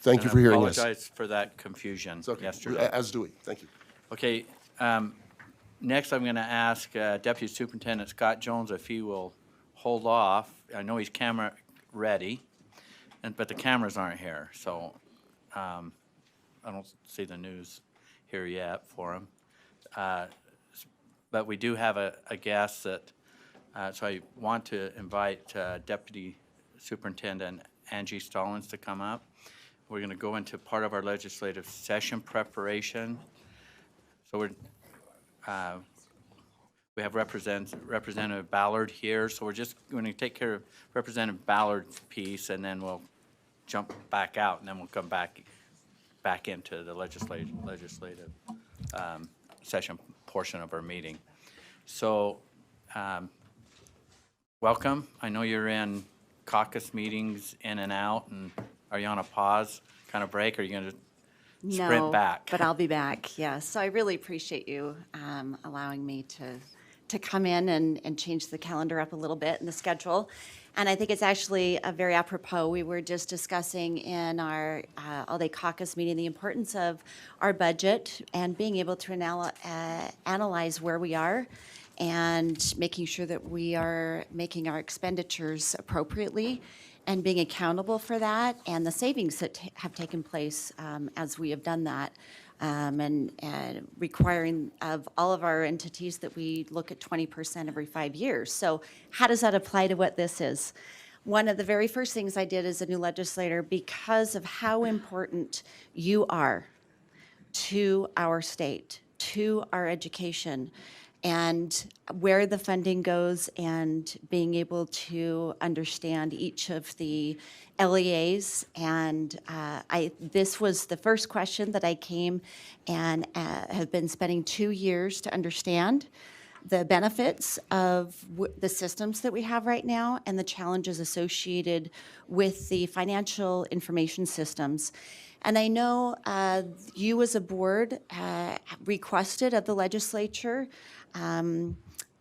Thank you for hearing us. I apologize for that confusion It's okay. yesterday. As do we. Thank you. Okay, next I'm going to ask Deputy Superintendent Scott Jones if he will hold off. I know he's camera ready, but the cameras aren't here, so I don't see the news here yet for him. But we do have a guest that, so I want to invite Deputy Superintendent Angie Stallings to come up. We're going to go into part of our legislative session preparation. So we have Representative Ballard here, so we're just going to take care of Representative Ballard's piece, and then we'll jump back out, and then we'll come back into the legislative session portion of our meeting. So welcome. I know you're in caucus meetings in and out, and are you on a pause kind of break, or are you going to sprint back? But I'll be back, yes. So I really appreciate you allowing me to come in and change the calendar up a little bit and the schedule. And I think it's actually very apropos. We were just discussing in our all-day caucus meeting the importance of our budget and being able to analyze where we are and making sure that we are making our expenditures appropriately and being accountable for that, and the savings that have taken place as we have done that, and requiring of all of our entities that we look at 20% every 5 years. So how does that apply to what this is? One of the very first things I did as a new legislator, because of how important you are to our state, to our education, and where the funding goes, and being able to understand each of the LEAs. And this was the first question that I came and have been spending 2 years to understand the benefits of the systems that we have right now and the challenges associated with the financial information systems. And I know you as a board requested of the legislature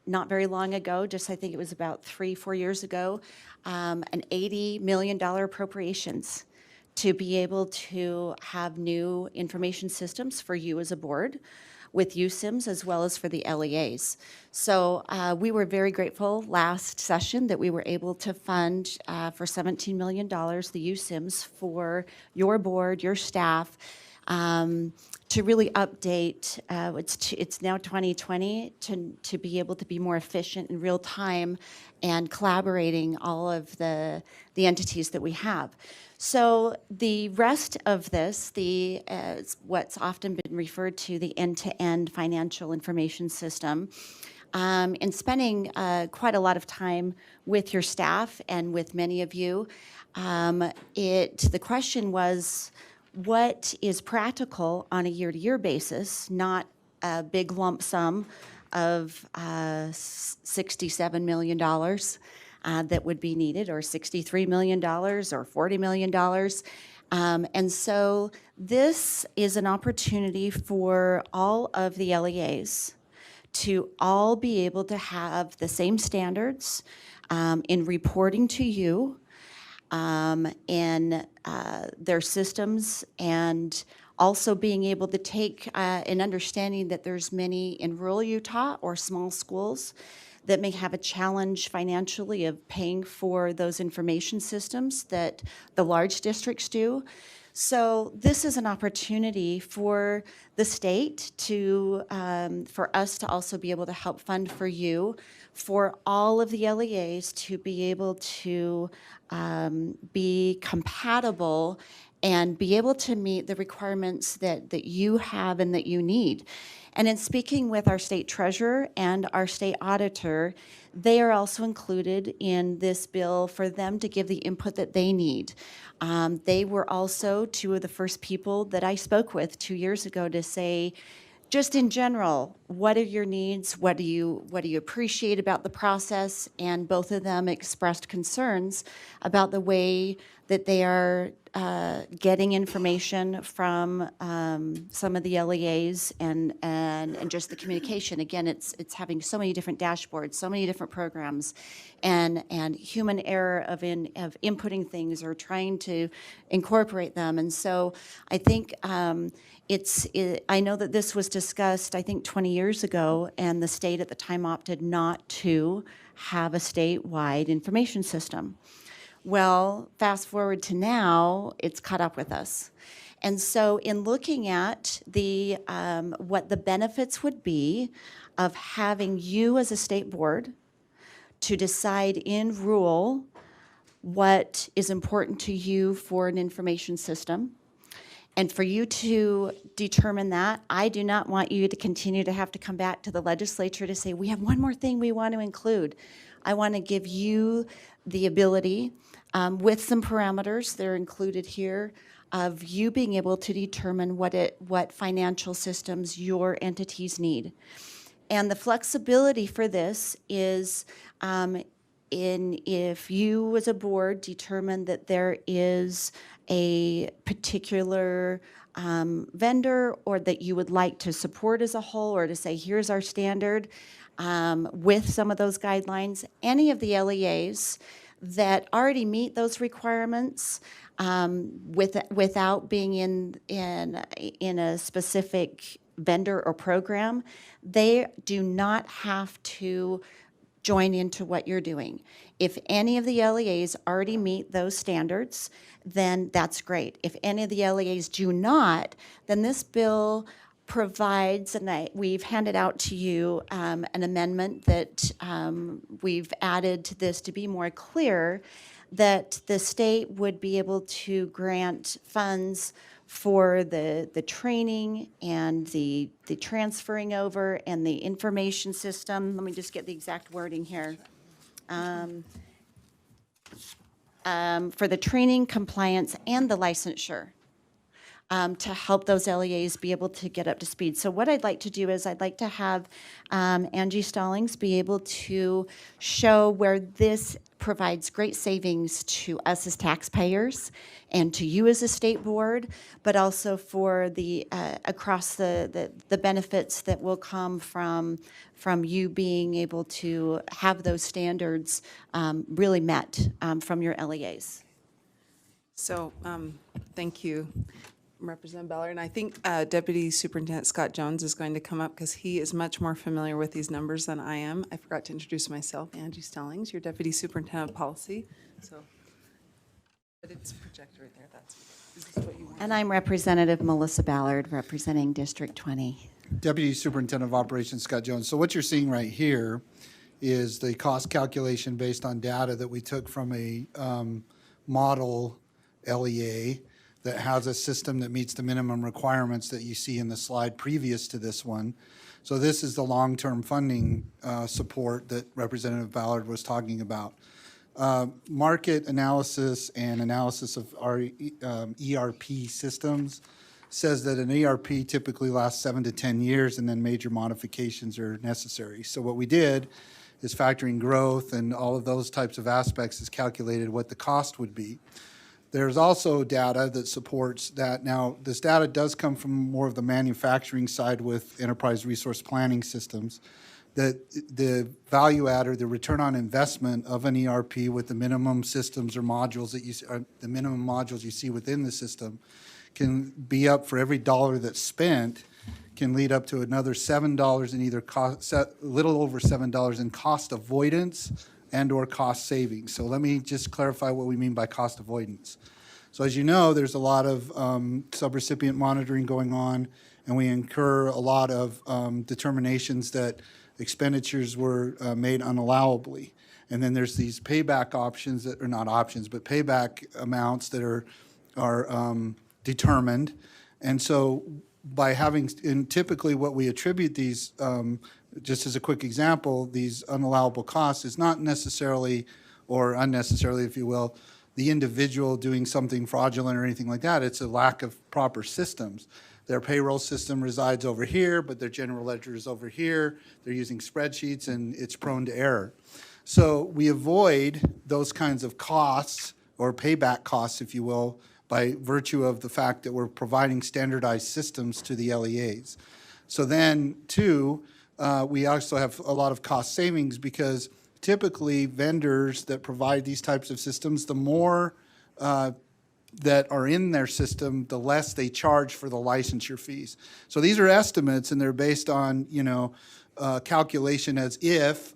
not very long ago, just I think it was about 3-4 years ago, an $80 million appropriations to be able to have new information systems for you as a board with USIMs as well as for the LEAs. So we were very grateful last session that we were able to fund for $17 million the USIMs for your board, your staff, to really update, it's now 2020, to be able to be more efficient in real time and collaborating all of the entities that we have. So the rest of this, what's often been referred to the end-to-end financial information system, in spending quite a lot of time with your staff and with many of you, the question was, what is practical on a year-to-year basis, not a big lump sum of $67 million that would be needed, or $63 million, or $40 million. And so this is an opportunity for all of the LEAs to all be able to have the same standards in reporting to you, in their systems, and also being able to take an understanding that there's many in rural Utah or small schools that may have a challenge financially of paying for those information systems that the large districts do. So this is an opportunity for the state to, for us to also be able to help fund for you, for all of the LEAs to be able to be compatible and be able to meet the requirements that you have and that you need. And in speaking with our state treasurer and our state auditor, they are also included in this bill for them to give the input that they need. They were also two of the first people that I spoke with 2 years ago to say, just in general, what are your needs? What do you appreciate about the process? And both of them expressed concerns about the way that they are getting information from some of the LEAs and just the communication. Again, it's having so many different dashboards, so many different programs, and human error of inputting things or trying to incorporate them. And so I think I know that this was discussed, I think, 20 years ago, and the state at the time opted not to have a statewide information system. Well, fast forward to now, it's caught up with us. And so in looking at the what the benefits would be of having you as a state board to decide in rule what is important to you for an information system, and for you to determine that, I do not want you to continue to have to come back to the legislature to say, we have one more thing we want to include. I want to give you the ability, with some parameters that are included here, of you being able to determine what financial systems your entities need. And the flexibility for this is if you as a board determine that there is a particular vendor or that you would like to support as a whole, or to say, here's our standard with some of those guidelines, any of the LEAs that already meet those requirements without being in a specific vendor or program, they do not have to join into what you're doing. If any of the LEAs already meet those standards, then that's great. If any of the LEAs do not, then this bill provides, and we've handed out to you an amendment that we've added to this to be more clear, that the state would be able to grant funds for the training and the transferring over and the information system. Let me just get the exact wording here. For the training, compliance, and the licensure. To help those LEAs be able to get up to speed. So what I'd like to do is I'd like to have Angie Stallings be able to show where this provides great savings to us as taxpayers and to you as a state board, but also for the across the benefits that will come from you being able to have those standards really met from your LEAs. So thank you, Representative Ballard. And I think Deputy Superintendent Scott Jones is going to come up because he is much more familiar with these numbers than I am. I forgot to introduce myself, Angie Stallings, your Deputy Superintendent of Policy. So, but it's projected right there. Is this what you want? And I'm Representative Melissa Ballard, representing District 20. Deputy Superintendent of Operations Scott Jones. So what you're seeing right here is the cost calculation based on data that we took from a model LEA that has a system that meets the minimum requirements that you see in the slide previous to this one. So this is the long-term funding support that Representative Ballard was talking about. Market analysis and analysis of our ERP systems says that an ERP typically lasts 7 to 10 years and then major modifications are necessary. So what we did is factoring growth and all of those types of aspects is calculated what the cost would be. There's also data that supports that. Now, this data does come from more of the manufacturing side with enterprise resource planning systems, that the value add or the return on investment of an ERP with the minimum systems or modules that you the minimum modules you see within the system can be up for every dollar that's spent, can lead up to another $7 in either cost, a little over $7 in cost avoidance and or cost savings. So let me just clarify what we mean by cost avoidance. So as you know, there's a lot of subrecipient monitoring going on, and we incur a lot of determinations that expenditures were made unallowably. And then there's these payback options that are not options, but payback amounts that are determined. And so by having, and typically what we attribute these, just as a quick example, these unallowable costs is not necessarily, or unnecessarily, if you will, the individual doing something fraudulent or anything like that. It's a lack of proper systems. Their payroll system resides over here, but their general ledger is over here. They're using spreadsheets, and it's prone to error. So we avoid those kinds of costs, or payback costs, if you will, by virtue of the fact that we're providing standardized systems to the LEAs. So then, two, we also have a lot of cost savings because typically vendors that provide these types of systems, the more that are in their system, the less they charge for the licensure fees. So these are estimates, and they're based on, calculation as if,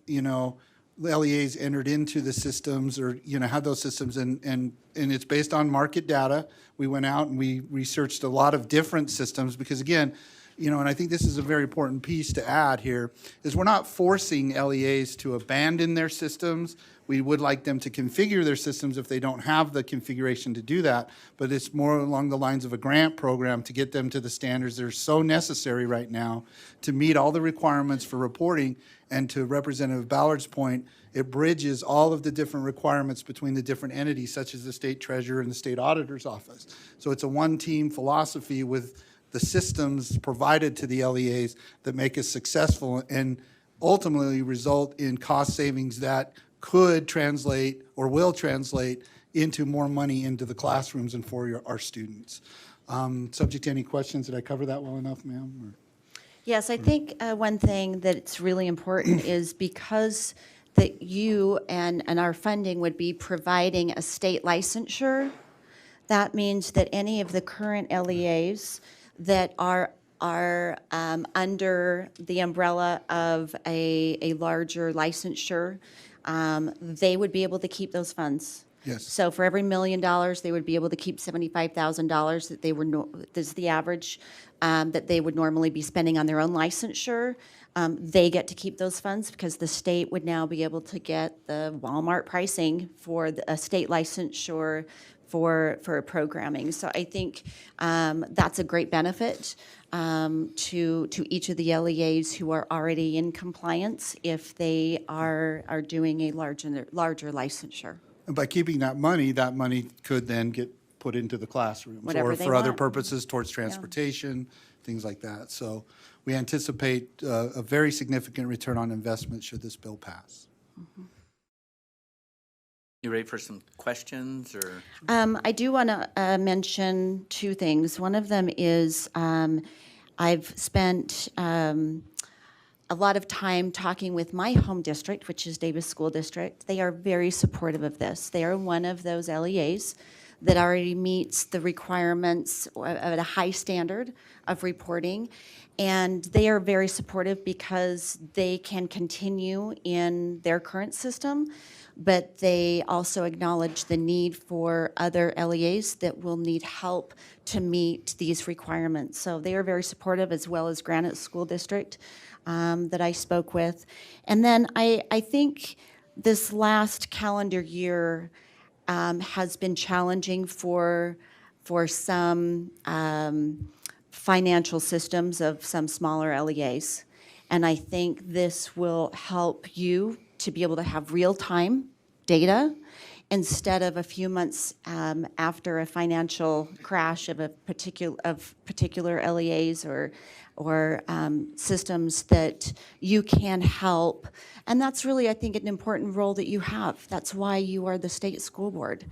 the LEAs entered into the systems or, had those systems, and it's based on market data. We went out and we researched a lot of different systems because, again, and I think this is a very important piece to add here, is we're not forcing LEAs to abandon their systems. We would like them to configure their systems if they don't have the configuration to do that, but it's more along the lines of a grant program to get them to the standards that are so necessary right now to meet all the requirements for reporting. And to Representative Ballard's point, it bridges all of the different requirements between the different entities, such as the state treasurer and the state auditor's office. So it's a one-team philosophy with the systems provided to the LEAs that make us successful and ultimately result in cost savings that could translate or will translate into more money into the classrooms and for our students. Subject to any questions, did I cover that well enough, ma'am? Or? Yes, I think one thing that's really important is because that you and our funding would be providing a state licensure, that means that any of the current LEAs that are under the umbrella of a larger licensure, they would be able to keep those funds. Yes. So for every $1 million, they would be able to keep $75,000 that they were, this is the average, that they would normally be spending on their own licensure. They get to keep those funds because the state would now be able to get the Walmart pricing for a state licensure for programming. So I think that's a great benefit to each of the LEAs who are already in compliance if they are doing a larger licensure. And by keeping that money could then get put into the classrooms Whatever or they for other want. purposes towards transportation, things like that. So we anticipate a very significant return on investment should this bill pass. You ready for some questions or? I do want to mention two things. One of them is I've spent a lot of time talking with my home district, which is Davis School District. They are very supportive of this. They are one of those LEAs that already meets the requirements at a high standard of reporting. And they are very supportive because they can continue in their current system, but they also acknowledge the need for other LEAs that will need help to meet these requirements. So they are very supportive, as well as Granite School District that I spoke with. And then I think this last calendar year has been challenging for some financial systems of some smaller LEAs. And I think this will help you to be able to have real-time data instead of a few months after a financial crash of particular LEAs or systems that you can help. And that's really, I think, an important role that you have. That's why you are the state school board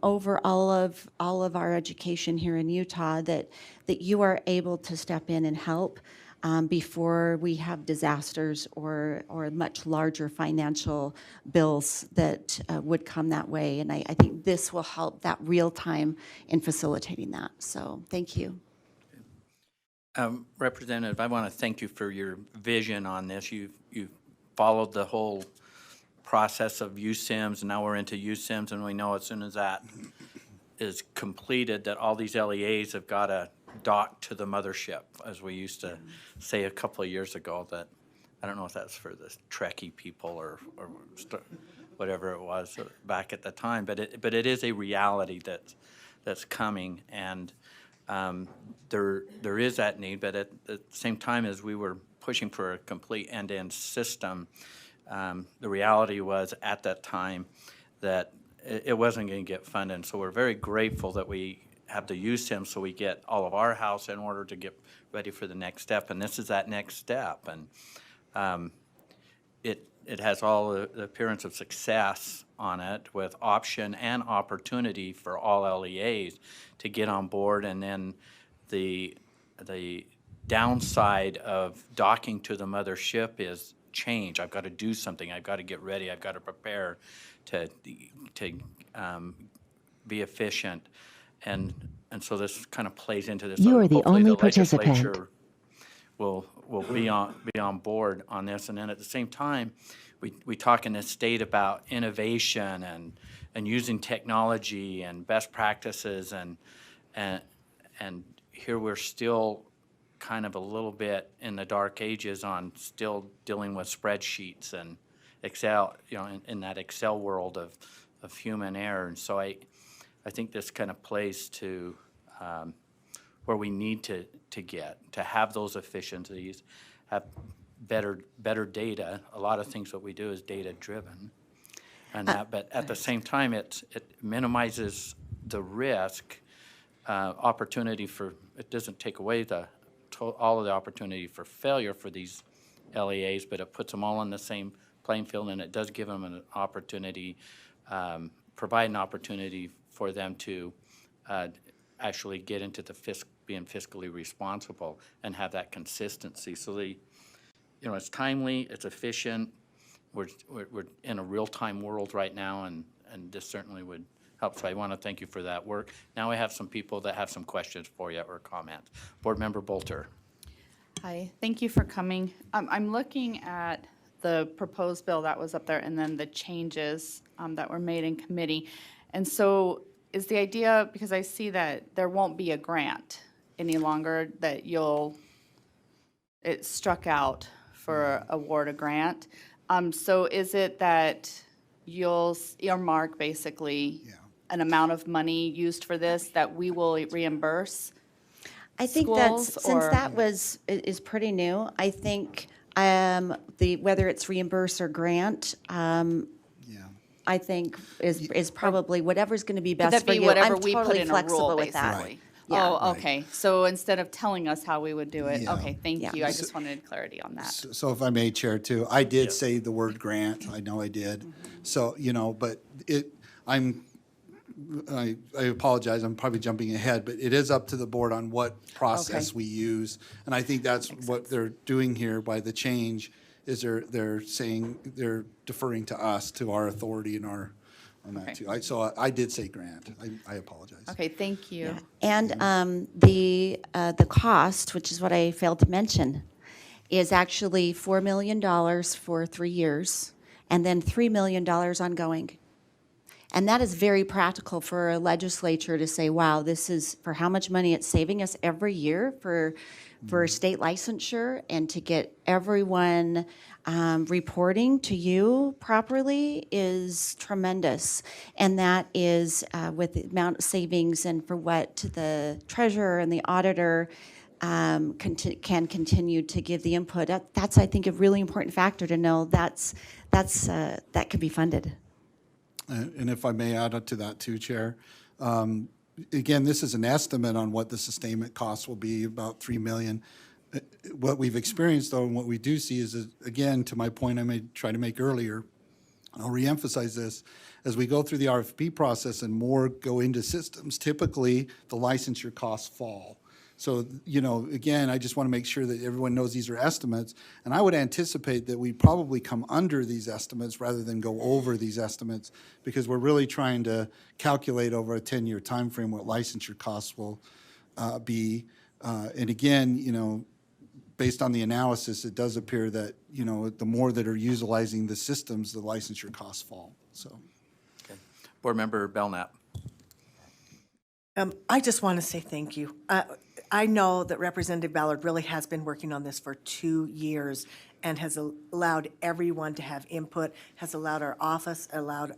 over all of our education here in Utah, that you are able to step in and help before we have disasters or much larger financial bills that would come that way. And I think this will help that real time in facilitating that. So thank you. Representative, I want to thank you for your vision on this. You've followed the whole process of USIMS, and now we're into USIMS, and we know as soon as that is completed that all these LEAs have got to dock to the mothership, as we used to say a couple of years ago. That I don't know if that's for the Trekkie people or whatever it was back at the time, but it is a reality that's coming, and there is that need. But at the same time as we were pushing for a complete end-to-end system, the reality was at that time that it wasn't going to get funded. So we're very grateful that we have to use him so we get all of our house in order to get ready for the next step. And this is that next step. And it has all the appearance of success on it with option and opportunity for all LEAs to get on board. And then the downside of docking to the mothership is change. I've got to do something. I've got to get ready. I've got to prepare to be efficient. And so this kind of plays into this. You are the Hopefully only participant. legislature will be on board on this. And then at the same time, we talk in this state about innovation and using technology and best practices, and here we're still kind of a little bit in the dark ages on still dealing with spreadsheets and Excel, in that Excel world of human error. And so I think this kind of plays to where we need to get, to have those efficiencies, have better data. A lot of things that we do is data-driven, and that. But at the same time, it minimizes the risk, opportunity for. It doesn't take away all of the opportunity for failure for these LEAs, but it puts them all on the same playing field, and it does give them an opportunity, provide an opportunity for them to actually get into being fiscally responsible and have that consistency. So it's timely, it's efficient. We're in a real-time world right now, and this certainly would help. So I want to thank you for that work. Now I have some people that have some questions for you or comments. Board Member Bolter. Hi, thank you for coming. I'm looking at the proposed bill that was up there and then the changes that were made in committee. And so is the idea, because I see that there won't be a grant any longer, that it's struck out for award a grant. So is it that you'll earmark basically an amount of money used for this that we will reimburse? I think schools, that's, since or- that is pretty new, I think whether it's reimburse or grant, I think is probably whatever's going to be Could best that for be you. whatever I'm we put totally in a flexible rule, with that. basically? Yeah. Oh, okay. So instead of telling us how we would do it, Yeah. okay, thank Yeah. you. I just wanted clarity on that. So if I may, Chair, too, I did say the word grant. I know I did. So, but I apologize, I'm probably jumping ahead, but it is up to the board on what process we use. And I think that's what they're doing here by the change, is they're saying, they're deferring to us, to our authority and on that Okay. too. So I did say grant. I apologize. Okay, thank you. And the cost, which is what I failed to mention, is actually $4 million for 3 years, and then $3 million ongoing. And that is very practical for a legislature to say, wow, this is for how much money it's saving us every year for state licensure, and to get everyone reporting to you properly is tremendous. And that is with the amount of savings and for what the treasurer and the auditor can continue to give the input. That's, I think, a really important factor to know that can be funded. And if I may add to that too, Chair, again, this is an estimate on what the sustainment costs will be, about $3 million. What we've experienced, though, and what we do see is, again, to my point I may try to make earlier, I'll reemphasize this, as we go through the RFP process and more go into systems, typically the licensure costs fall. So, again, I just want to make sure that everyone knows these are estimates, and I would anticipate that we probably come under these estimates rather than go over these estimates, because we're really trying to calculate over a 10-year time frame what licensure costs will be. And again, based on the analysis, it does appear that, the more that are utilizing the systems, the licensure costs fall, so. Okay. Board Member Belknap. I just want to say thank you. I know that Representative Ballard really has been working on this for 2 years and has allowed everyone to have input, has allowed our office, allowed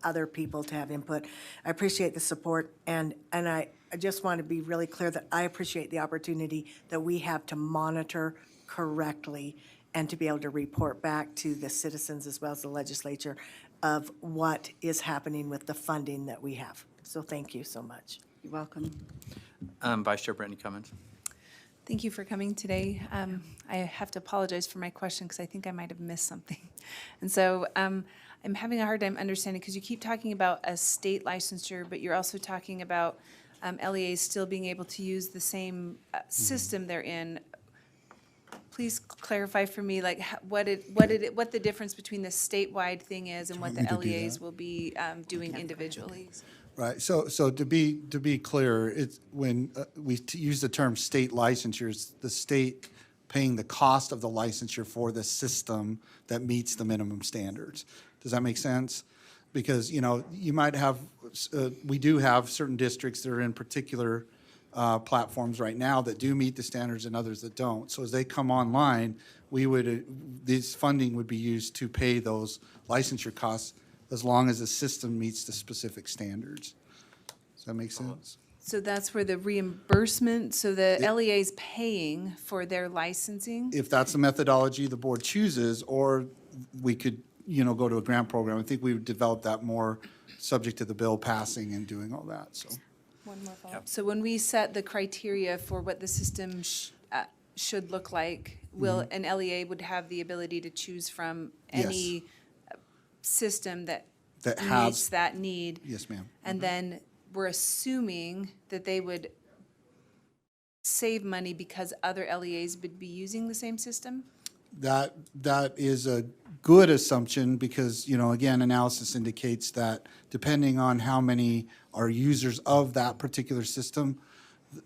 other people to have input. I appreciate the support, and I just want to be really clear that I appreciate the opportunity that we have to monitor correctly and to be able to report back to the citizens as well as the legislature of what is happening with the funding that we have. So thank you so much. You're welcome. Vice Chair Brittany Cummins. Thank you for coming today. I have to apologize for my question because I think I might have missed something. And so I'm having a hard time understanding, because you keep talking about a state licensure, but you're also talking about LEAs still being able to use the same system they're in. Please clarify for me, like, what the difference between the statewide thing is and what the me to do LEAs that? will be doing individually. Right, so to be clear, it's when we use the term state licensures, the state paying the cost of the licensure for the system that meets the minimum standards. Does that make sense? Because, you know, you might have, we do have certain districts that are in particular platforms right now that do meet the standards and others that don't. So as they come online, we would, this funding would be used to pay those licensure costs as long as the system meets the specific standards. Does that make sense? So that's where the reimbursement, so the LEA's paying for their licensing? If that's the methodology the board chooses, or we could, you know, go to a grant program. I think we would develop that more subject to the bill passing and doing all that, so. One more follow-up. So when we set the criteria for what the system should look like, will, an LEA would have the ability to choose from any system that That has- meets that need? Yes, ma'am. And then we're assuming that they would save money because other LEAs would be using the same system? That is a good assumption because, you know, again, analysis indicates that depending on how many are users of that particular system,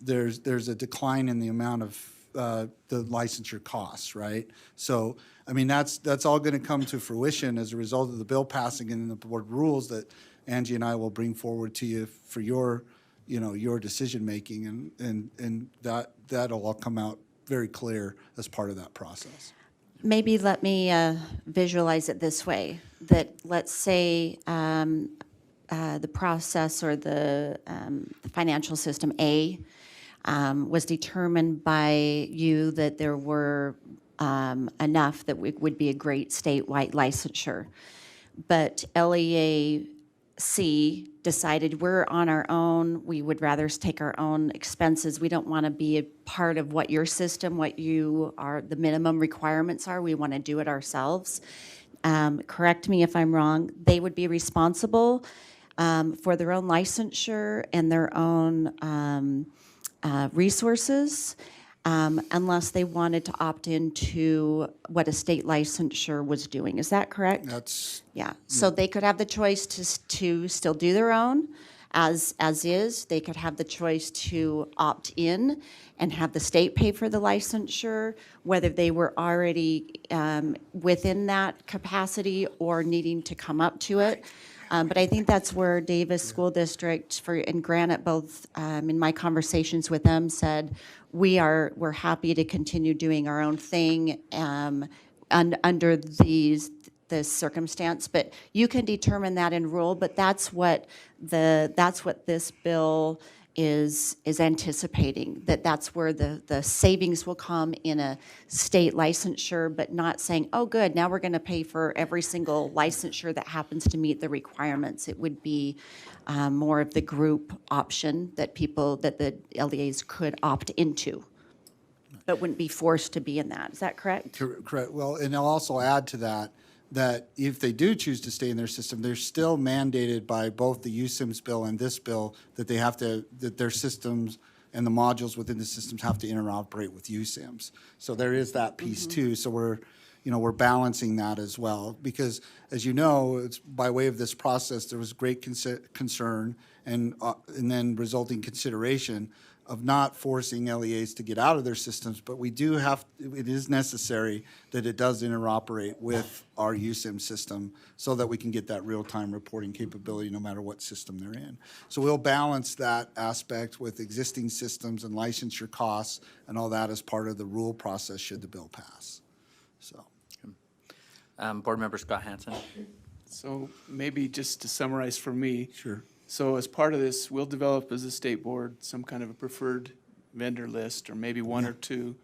there's a decline in the amount of the licensure costs, right? So, I mean, that's all going to come to fruition as a result of the bill passing and the board rules that Angie and I will bring forward to you for your, you know, your decision-making, and that'll all come out very clear as part of that process. Maybe let me visualize it this way, that let's say the process or the financial system A was determined by you that there were enough that would be a great statewide licensure. But LEA C decided we're on our own, we would rather take our own expenses. We don't want to be a part of what your system, what you are, the minimum requirements are. We want to do it ourselves. Correct me if I'm wrong. They would be responsible for their own licensure and their own resources unless they wanted to opt into what a state licensure was doing. Is that correct? That's, Yeah, so they could have the choice to still do their own as is. They could have the choice to opt in and have the state pay for the licensure, whether they were already within that capacity or needing to come up to it. But I think that's where Davis School District and Granite both, in my conversations with them, said we're happy to continue doing our own thing under this circumstance. But you can determine that in rule. But that's what this bill is anticipating, that's where the savings will come in a state licensure, but not saying, oh, good, now we're going to pay for every single licensure that happens to meet the requirements. It would be more of the group option that the LEAs could opt into, but wouldn't be forced to be in that. Is that correct? correct. Well, and I'll also add to that if they do choose to stay in their system, they're still mandated by both the USIMS bill and this bill that that their systems and the modules within the systems have to interoperate with USIMS. So there is that piece too. So we're balancing that as well, because as you know, it's by way of this process, there was great concern and then resulting consideration of not forcing LEAs to get out of their systems, but it is necessary that it does interoperate with our USIM system so that we can get that real-time reporting capability no matter what system they're in. So we'll balance that aspect with existing systems and licensure costs and all that as part of the rule process should the bill pass. So. Board Member Scott Hansen. So maybe just to summarize for me. Sure. So as part of this, we'll develop as a state board some kind of a preferred vendor list, or maybe one or two,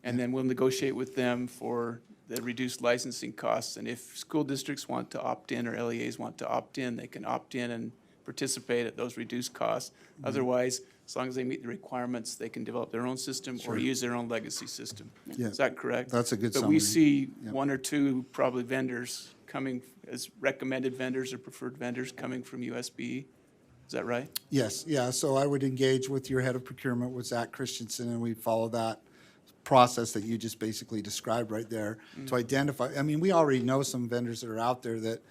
and then we'll negotiate with them for the reduced licensing costs. And if school districts want to opt in or LEAs want to opt in, they can opt in and participate at those reduced costs. Otherwise, as long as they meet the requirements, they can develop their own system or use their own legacy system. Yeah. Is that correct? That's a good But we summary. see one or two probably vendors coming as recommended vendors or preferred vendors coming from USB. Is that right? Yes, yeah, so I would engage with your head of procurement, with Zach Christensen, and we'd follow that process that you just basically described right there to identify. I mean, we already know some vendors that are out there that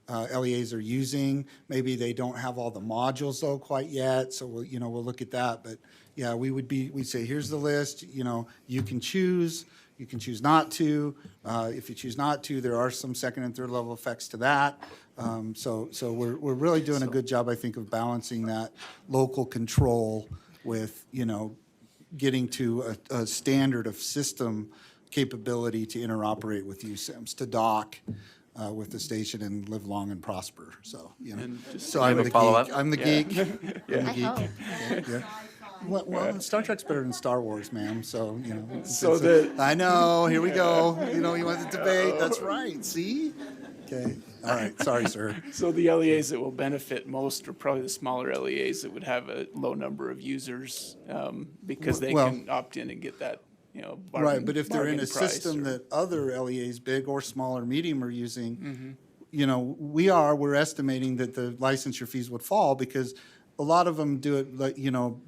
LEAs are using. Maybe they don't have all the modules though quite yet, so we'll look at that. But yeah, we'd say, here's the list, you can choose not to. If you choose not to, there are some second and third level effects to that. So we're really doing a good job, I think, of balancing that local control with, getting to a standard of system capability to interoperate with USIMS, to dock with the station and live long and prosper. So, And just so You I'm have the a follow-up? geek. I'm the geek. I'm the I geek. hope. Yeah. Well, Star Trek's better than Star Wars, ma'am. So So the- I know. Here we go. You want the debate? That's right. See? Okay. All right. Sorry, sir. So the LEAs that will benefit most are probably the smaller LEAs that would have a low number of users, because they Well- can opt in and get that, Right, but if they're in a bargain price system or- that other LEAs, big or small or medium, are using, we're estimating that the licensure fees would fall because a lot of them do it, like,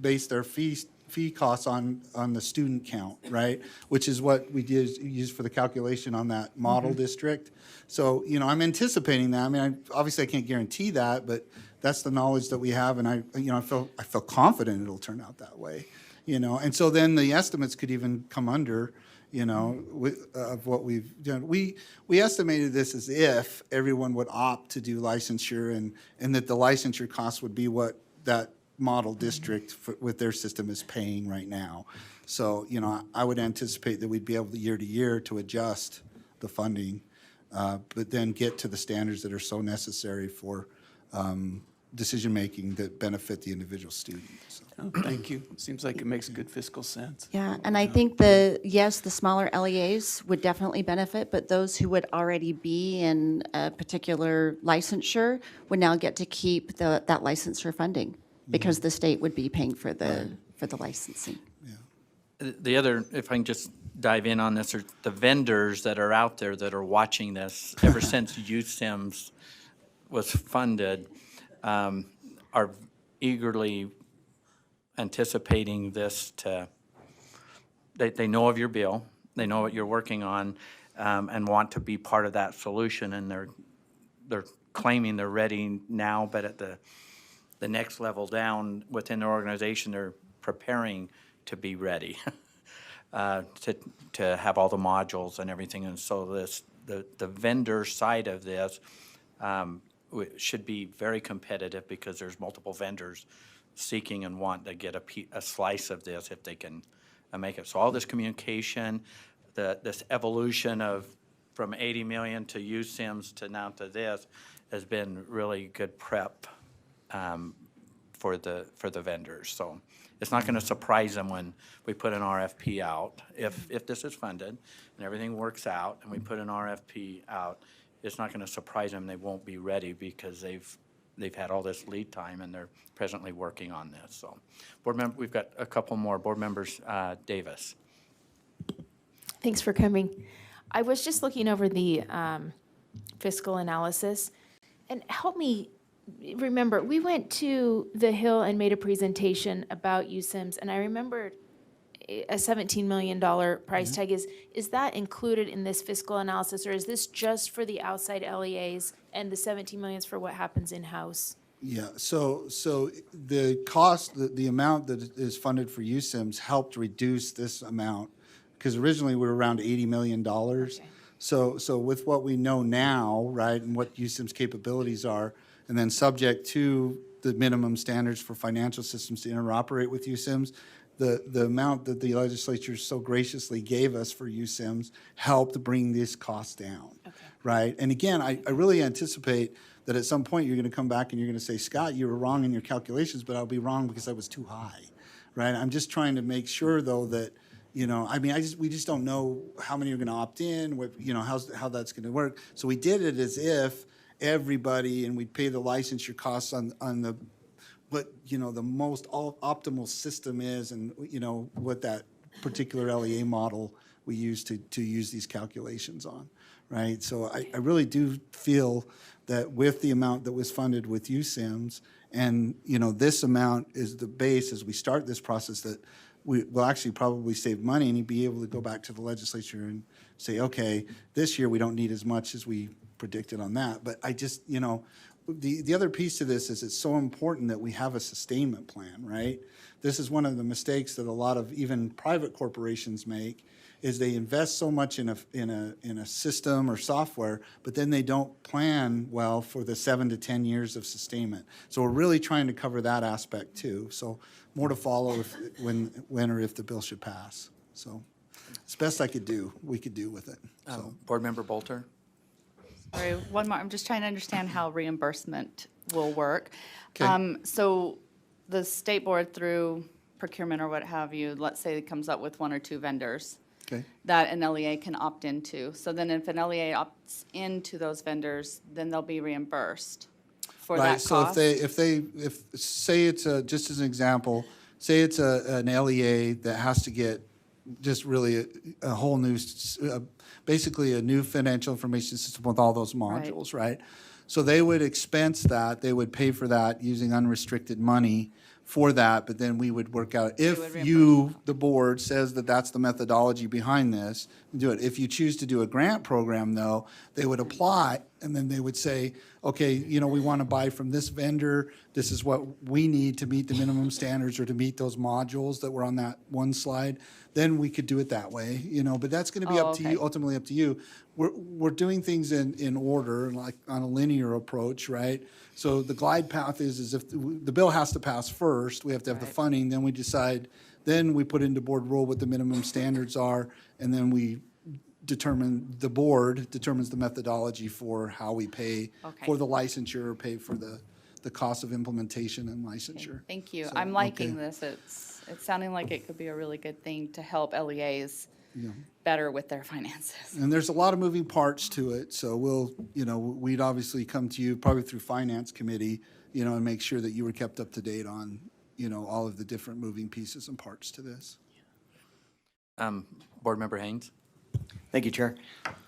base their fee costs on the student count, right? Which is what we use for the calculation on that model district. So, I'm anticipating that. I mean, obviously I can't guarantee that, but that's the knowledge that we have, and I feel confident it'll turn out that way. And so then the estimates could even come under, of what we've done. We estimated this as if everyone would opt to do licensure and that the licensure cost would be what that model district with their system is paying right now. So, I would anticipate that we'd be able year to year to adjust the funding, but then get to the standards that are so necessary for decision-making that benefit the individual student. So. Oh, thank you. Seems like it makes good fiscal sense. Yeah, and I think the smaller LEAs would definitely benefit, but those who would already be in a particular licensure would now get to keep that licensure funding because the state would be paying for the licensing. The other, if I can just dive in on this, are the vendors that are out there that are watching this ever since USIMS was funded, are eagerly anticipating this they know of your bill, they know what you're working on, and want to be part of that solution, and they're claiming they're ready now, but at the next level down within their organization, they're preparing to be ready to have all the modules and everything. And so the vendor side of this should be very competitive because there's multiple vendors seeking and want to get a slice of this if they can make it. So all this communication, this evolution from 80 million to USIMS to now to this has been really good prep for the vendors. So it's not going to surprise them when we put an RFP out. If this is funded and everything works out and we put an RFP out, it's not going to surprise them they won't be ready because they've had all this lead time and they're presently working on this. So we've got a couple more board members. Davis. Thanks for coming. I was just looking over the fiscal analysis, and help me remember, we went to the Hill and made a presentation about USIMS, and I remember a $17 million price tag. Is that included in this fiscal analysis, or is this just for the outside LEAs and the 17 million is for what happens in-house? Yeah, so the cost, the amount that is funded for USIMS helped reduce this amount, because originally we were around $80 million. Okay. So with what we know now, right, and what USIMS capabilities are, and then subject to the minimum standards for financial systems to interoperate with USIMS, the amount that the legislature so graciously gave us for USIMS helped bring this cost down, right? And again, I really anticipate that at some point you're going to come back and you're going to say, Scott, you were wrong in your calculations, but I'll be wrong because I was too high, right? I'm just trying to make sure, though, that, we just don't know how many are going to opt in, how that's going to work. So we did it as if everybody, and we'd pay the licensure costs on what the most optimal system is, and what that particular LEA model we use to use these calculations on, right? So I really do feel that with the amount that was funded with USIMS, and, you know, this amount is the base as we start this process, that we will actually probably save money and be able to go back to the legislature and say, okay, this year we don't need as much as we predicted on that. But I just, you know, the other piece to this is it's so important that we have a sustainment plan, right? This is one of the mistakes that a lot of even private corporations make, is they invest so much in a system or software, but then they don't plan well for the 7 to 10 years of sustainment. So we're really trying to cover that aspect too. So more to follow when or if the bill should pass. So it's best we could do with it. So Board Member Bolter? Sorry, one more. I'm just trying to understand how reimbursement will work. Okay. So the state board through procurement or what have you, let's say it comes up with 1 or 2 vendors okay. that an LEA can opt into. So then if an LEA opts into those vendors, then they'll be reimbursed for that cost? So if say it's just as an example, say it's an LEA that has to get just really a whole new, basically a new financial information system with all those modules, right? So they would expense that, they would pay for that using unrestricted money for that, but then we would work out, if you, the board, says that that's the methodology behind this, do it. If you choose to do a grant program, though, they would apply, and then they would say, okay, you know, we want to buy from this vendor, this is what we need to meet the minimum standards or to meet those modules that were on that one slide, then we could do it that way, you know, but that's going to be up to you, ultimately up to you. We're doing things in order, like on a linear approach, right? So the glide path is if the bill has to pass first, we have to have the funding, then we decide, then we put into board rule what the minimum standards are, and then we the board determines the methodology for how we pay for the licensure or pay for the cost of implementation and licensure. Thank you. So, I'm liking this. It's sounding like it could be a really good thing to help LEAs better with their finances. And there's a lot of moving parts to it, so we'd obviously come to you probably through Finance Committee, and make sure that you were kept up to date on, all of the different moving pieces and parts to this. Board Member Haynes? Thank you, Chair.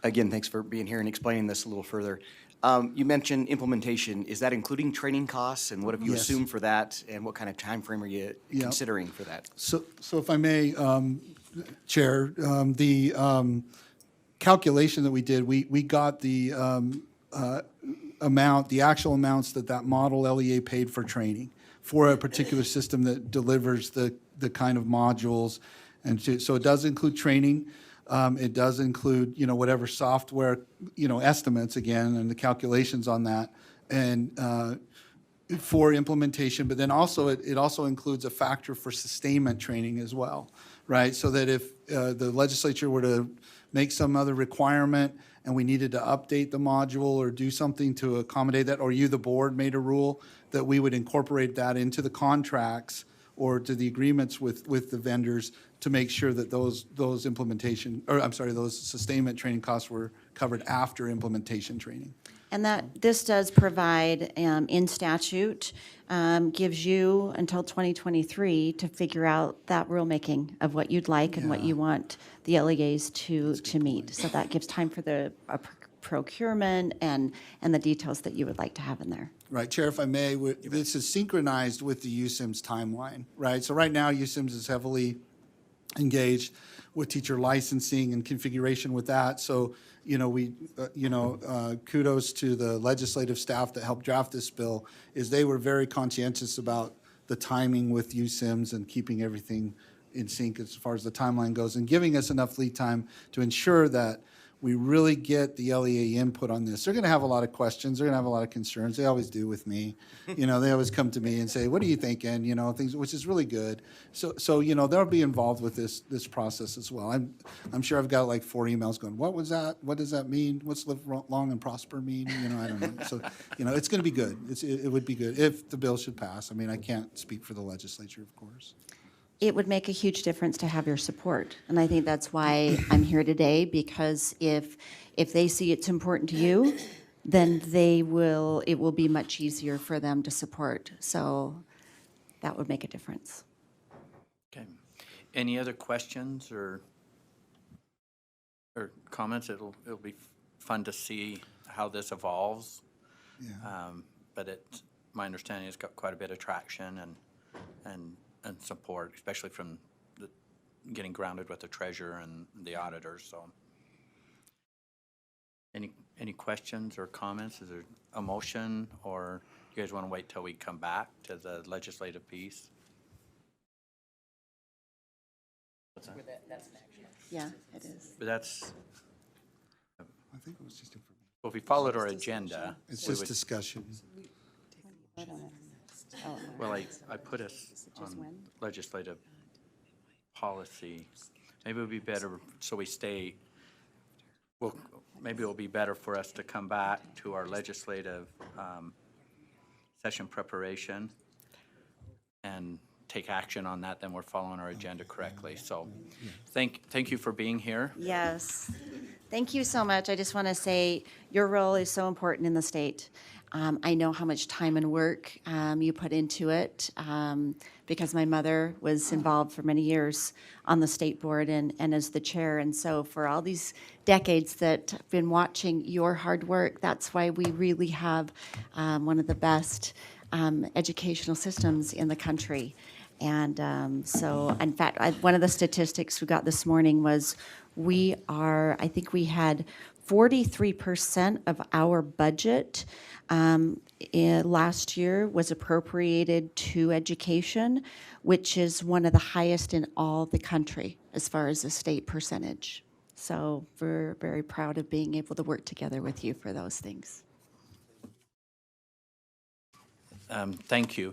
Again, thanks for being here and explaining this a little further. You mentioned implementation. Is that including training costs, and what have you Yes. assumed for that, and what kind of time frame are you considering for that? So if I may, Chair, the calculation that we did, we got the the actual amounts that model LEA paid for training for a particular system that delivers the kind of modules. And so it does include training. It does include, whatever software, estimates again, and the calculations on that, and for implementation. But then also, it also includes a factor for sustainment training as well, right? So that if the legislature were to make some other requirement and we needed to update the module or do something to accommodate that, or you, the board, made a rule, that we would incorporate that into the contracts or to the agreements with the vendors to make sure that those sustainment training costs were covered after implementation training. And this does provide, in statute, gives you until 2023 to figure out that rulemaking of what you'd like and what you want the LEAs to meet. So that gives time for the procurement and the details that you would like to have in there. Right, Chair, if I may, this is synchronized with the USIMS timeline, right? So right now, USIMS is heavily engaged with teacher licensing and configuration with that. So, kudos to the legislative staff that helped draft this bill, is they were very conscientious about the timing with USIMS and keeping everything in sync as far as the timeline goes, and giving us enough lead time to ensure that we really get the LEA input on this. They're going to have a lot of questions. They're going to have a lot of concerns. They always do with me. They always come to me and say, "What are you thinking?" Things, which is really good. So they'll be involved with this process as well. I'm sure I've got like 4 emails going, "What was that? What does that mean? What's live long and prosper mean?" I don't know. So it's going to be good. It would be good if the bill should pass. I mean, I can't speak for the legislature, of course. It would make a huge difference to have your support. And I think that's why I'm here today, because if they see it's important to you, then it will be much easier for them to support. So that would make a difference. Okay. Any other questions or or comments. It'll be fun to see how this evolves. Yeah. But my understanding, it's got quite a bit of traction and support, especially from getting grounded with the treasurer and the auditors, so. Any questions or comments? Is there a motion, or you guys want to wait till we come back to the legislative piece? What's that? Yeah, it is. But that's, I think it was just information. well, if we followed our agenda, It's we just would, discussion. well, I put us on legislative policy. Maybe it would be better, so we stay, well, maybe it'll be better for us to come back to our legislative session preparation and take action on that, then we're following our agenda correctly. So thank you for being here. Yes. Thank you so much. I just want to say your role is so important in the state. I know how much time and work you put into it because my mother was involved for many years on the state board and as the chair. And so for all these decades that I've been watching your hard work, that's why we really have one of the best educational systems in the country. And so, in fact, one of the statistics we got this morning was I think we had 43% of our budget last year was appropriated to education, which is one of the highest in all the country as far as the state percentage. So we're very proud of being able to work together with you for those things. Thank you.